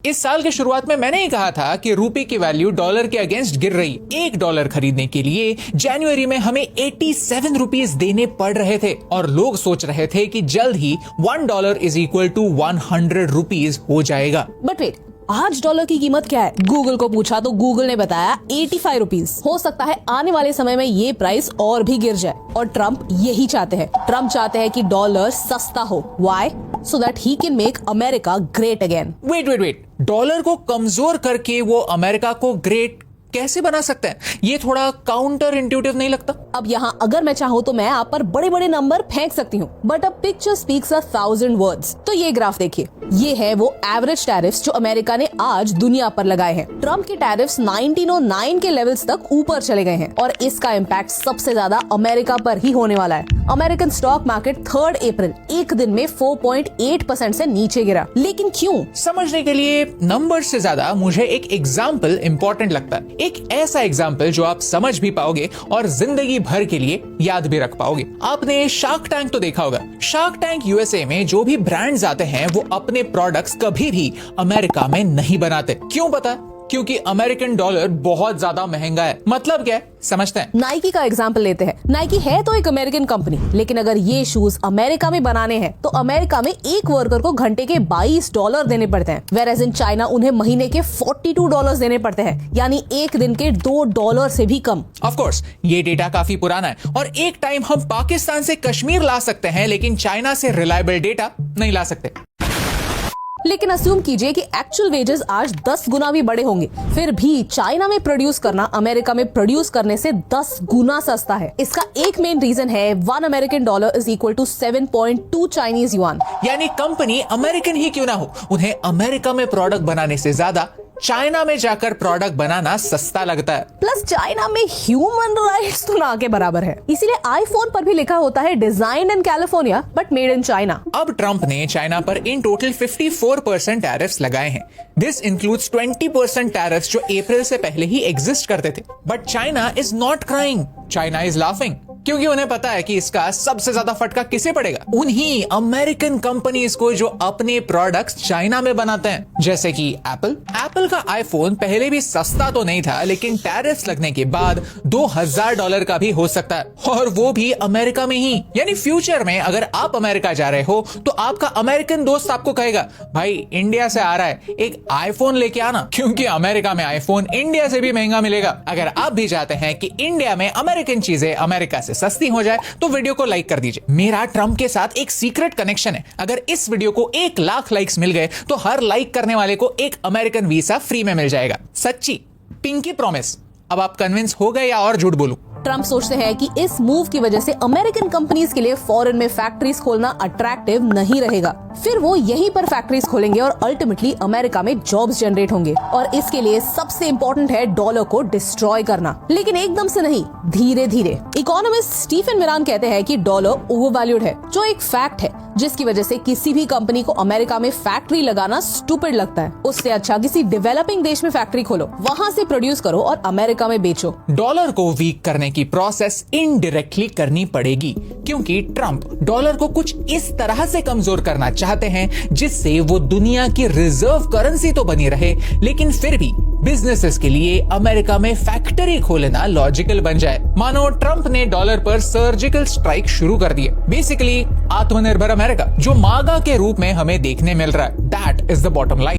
इस साल के शुरुआत में मैंने ही कहा था कि रुपए की वैल्यू डॉलर के अगेंस्ट गिर रही। $1 खरीदने के लिए जनवरी में हमें 87 रुपीस देने पड़ रहे थे और लोग सोच रहे थे कि जल्द ही $1 इज इक्वल टू 100 रुपीस हो जाएगा। बट वेट, आज डॉलर की कीमत क्या है? गूगल को पूछा तो गूगल ने बताया 85 रुपीस। हो सकता है आने वाले समय में ये प्राइस और भी गिर जाए और ट्रम्प यही चाहते हैं। ट्रम्प चाहते हैं कि डॉलर सस्ता हो। Why? So that he can make America great again. Wait, dollar को कमजोर करके वो अमेरिका को ग्रेट कैसे बना सकते हैं? ये थोड़ा काउंटर इंट्यूटिव नहीं लगता? अब यहाँ अगर मैं चाहूँ तो मैं आप पर बड़े बड़े नंबर फेंक सकती हूँ, but a picture speaks 1,000 words. तो ये ग्राफ देखिए, ये है वो एवरेज टैरिफ्स जो अमेरिका ने आज दुनिया पर लगाए हैं। ट्रम्प के टैरिफ्स 1909 के लेवल्स तक ऊपर चले गए हैं और इसका इम्पैक्ट सबसे ज्यादा अमेरिका पर ही होने वाला है। अमेरिकन स्टॉक मार्केट 3 अप्रैल एक दिन में 4.8% से नीचे गिरा। लेकिन क्यों? समझने के लिए नंबर से ज्यादा मुझे एक एग्जाम्पल इम्पोर्टेंट लगता है। एक ऐसा एग्जाम्पल जो आप समझ भी पाओगे और जिंदगी भर के लिए याद भी रख पाओगे। आपने शार्क टैंक तो देखा होगा। शार्क टैंक यूएसए में जो भी ब्रांड्स आते हैं वो अपने प्रोडक्ट्स कभी भी अमेरिका में नहीं बनाते। क्यों पता? क्योंकि अमेरिकन डॉलर बहुत ज्यादा महंगा है। मतलब क्या है समझते हैं? नाइकी का एग्जांपल लेते हैं। नाइकी है तो एक अमेरिकन कंपनी, लेकिन अगर ये शूज अमेरिका में बनाने हैं तो अमेरिका में एक वर्कर को घंटे के $22 देने पड़ते हैं, वेयरएज इन चाइना उन्हें महीने के $42 देने पड़ते हैं, यानी एक दिन के $2 से भी कम। ऑफ कोर्स ये डेटा काफी पुराना है और एक टाइम हम पाकिस्तान से कश्मीर ला सकते हैं, लेकिन चाइना से रिलायबल डेटा नहीं ला सकते। लेकिन अस्यूम कीजिए कि एक्चुअल वेजेस आज 10 गुना भी बड़े होंगे, फिर भी चाइना में प्रोड्यूस करना अमेरिका में प्रोड्यूस करने से 10 गुना सस्ता है। इसका एक मेन रीजन है $1 American dollar is equal to 7.2 Chinese yuan. यानी कंपनी अमेरिकन ही क्यों ना हो, उन्हें अमेरिका में प्रोडक्ट बनाने से ज्यादा चाइना में जाकर प्रोडक्ट बनाना सस्ता लगता है। प्लस चाइना में ह्यूमन राइट्स तो ना के बराबर है, इसीलिए आईफोन पर भी लिखा होता है design in California but made in China. अब ट्रम्प ने चाइना पर इन टोटल 54% टैरिफ्स लगाए हैं। दिस इंक्लूड्स 20% टैरिफ्स जो अप्रैल से पहले ही एग्जिस्ट करते थे। But China is not crying, China is laughing, क्योंकि उन्हें पता है कि इसका सबसे ज्यादा फटका किसे पड़ेगा? उन्हीं अमेरिकन कंपनीज को जो अपने प्रोडक्ट्स चाइना में बनाते हैं, जैसे कि एप्पल का आईफोन पहले भी सस्ता तो नहीं था, लेकिन टैरिफ्स लगने के बाद $2,000 का भी हो सकता है, और वो भी अमेरिका में ही। यानी फ्यूचर में अगर आप अमेरिका जा रहे हो तो आपका अमेरिकन दोस्त आपको कहेगा, भाई इंडिया से आ रहा है, एक आईफोन लेके आना, क्योंकि अमेरिका में आईफोन इंडिया से भी महंगा मिलेगा। अगर आप भी चाहते हैं कि इंडिया में अमेरिकन चीजें अमेरिका से सस्ती हो जाए तो वीडियो को लाइक कर दीजिए। मेरा ट्रम्प के साथ एक सीक्रेट कनेक्शन है। अगर इस वीडियो को 1 लाख लाइक्स मिल गए तो हर लाइक करने वाले को एक अमेरिकन वीसा फ्री में मिल जाएगा। सच्ची पिंकी प्रॉमिस। अब आप कन्विंस हो गए या और झूठ बोलूं? ट्रम्प सोचते हैं कि इस मूव की वजह से अमेरिकन कंपनीज के लिए फॉरेन में फैक्ट्रीज खोलना अट्रैक्टिव नहीं रहेगा। फिर वो यहीं पर फैक्ट्रीज खोलेंगे और अल्टीमेटली अमेरिका में जॉब्स जनरेट होंगे। और इसके लिए सबसे इम्पोर्टेंट है डॉलर को डिस्ट्रॉय करना, लेकिन एकदम से नहीं, धीरे धीरे। इकोनॉमिस्ट स्टीफन मिरान कहते हैं कि डॉलर ओवरवैल्यूड है, जो एक फैक्ट है, जिसकी वजह से किसी भी कंपनी को अमेरिका में फैक्ट्री लगाना स्टूपिड लगता है। उससे अच्छा किसी डेवलपिंग देश में फैक्ट्री खोलो, वहाँ से प्रोड्यूस करो और अमेरिका में बेचो। डॉलर को वीक करने की प्रोसेस इनडायरेक्टली करनी पड़ेगी, क्योंकि ट्रम्प डॉलर को कुछ इस तरह से कमजोर करना चाहते हैं जिससे वो दुनिया की रिजर्व करेंसी तो बनी रहे, लेकिन फिर भी बिजनेसेस के लिए अमेरिका में फैक्ट्री खोलना लॉजिकल बन जाए। मानो ट्रम्प ने डॉलर पर सर्जिकल स्ट्राइक शुरू कर दिए। बेसिकली आत्मनिर्भर अमेरिका जो मागा के रूप में हमें देखने मिल रहा है, that is the bottom line.